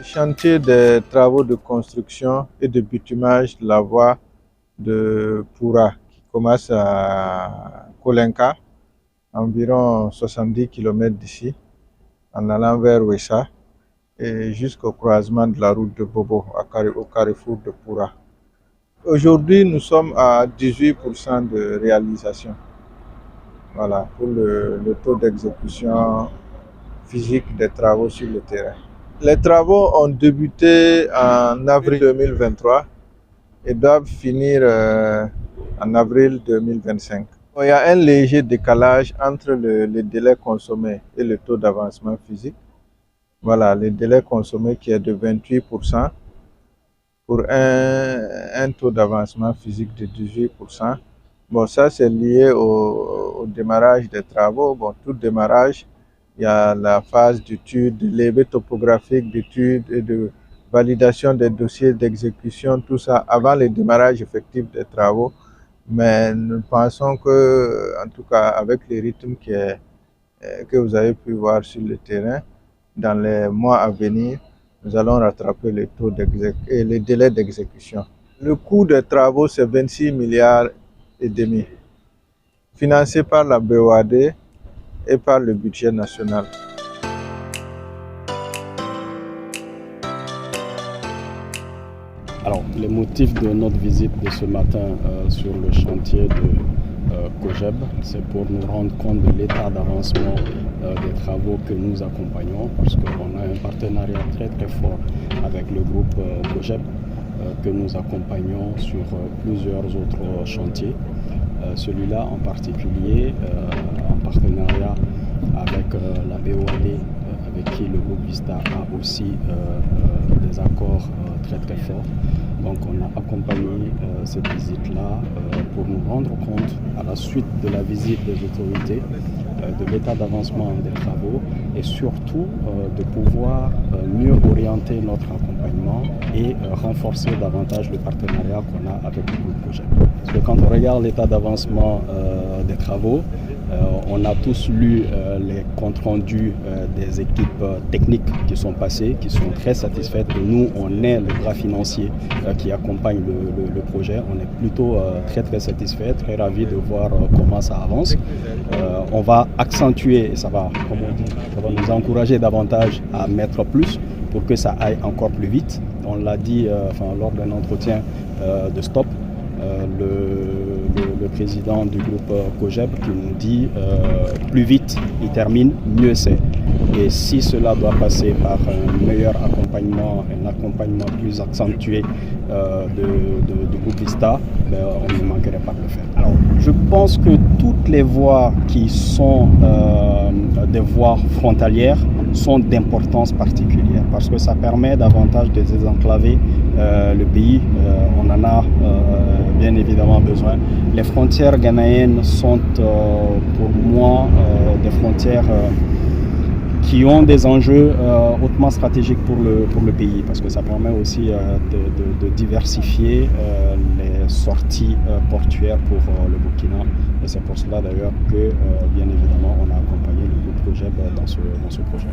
chantier des travaux de construction et de bitumage de la voie de Poura qui commence à Kolenka, environ 70 km d'ici, en allant vers Wessa et jusqu'au croisement de la route de Bobo au carrefour de Poura. Aujourd'hui, nous sommes à 18% de réalisation. Voilà, pour le taux d'exécution physique des travaux sur le terrain. Les travaux ont débuté en avril 2023 et doivent finir en avril 2025. Il y a un léger décalage entre le délai consommé et le taux d'avancement physique. Voilà, le délai consommé qui est de 28% pour un taux d'avancement physique de 18%. Bon, ça c'est lié au démarrage des travaux. Bon, tout démarrage, il y a la phase d'étude, de levée topographique, d'étude et de validation des dossiers d'exécution, tout ça avant le démarrage effectif des travaux. Mais nous pensons que, en tout cas, avec les rythmes que vous avez pu voir sur le terrain, dans les mois à venir, nous allons rattraper les taux et les délais d'exécution. Le coût des travaux, c'est 26 milliards et demi, financé par la BOAD et par le budget national. Alors, les motifs de notre visite de ce matin sur le chantier de COGEB, c'est pour nous rendre compte de l'état d'avancement des travaux que nous accompagnons, parce qu'on a un partenariat très très fort avec le groupe COGEB que nous accompagnons sur plusieurs autres chantiers. Celui-là en particulier, en partenariat avec la BOAD, avec qui le groupe Vista a aussi des accords très très forts. Donc on a accompagné cette visite-là pour nous rendre compte, à la suite de la visite des autorités, de l'état d'avancement des travaux et surtout de pouvoir mieux orienter notre accompagnement et renforcer davantage le partenariat qu'on a avec le groupe COGEB. Parce que quand on regarde l'état d'avancement des travaux, on a tous lu les comptes rendus des équipes techniques qui sont passées, qui sont très satisfaites. Et nous, on est le bras financier qui accompagne le projet. On est plutôt très très satisfaits, très ravis de voir comment ça avance. On va accentuer, ça va, comme on dit, ça va nous encourager davantage à mettre plus pour que ça aille encore plus vite. On l'a dit lors d'un entretien de stop. Le président du groupe COGEB qui nous dit plus vite il termine, mieux c'est. Et si cela doit passer par un meilleur accompagnement, un accompagnement plus accentué du groupe Vista, on ne manquerait pas de le faire. Alors, je pense que toutes les voies qui sont des voies frontalières sont d'importance particulière parce que ça permet davantage de désenclaver le pays. On en a bien évidemment besoin. Les frontières ghanéennes sont pour moi des frontières qui ont des enjeux hautement stratégiques pour le pays parce que ça permet aussi de diversifier les sorties portuaires pour le Burkina. Et c'est pour cela d'ailleurs que bien évidemment on a accompagné le groupe COGEB dans ce projet.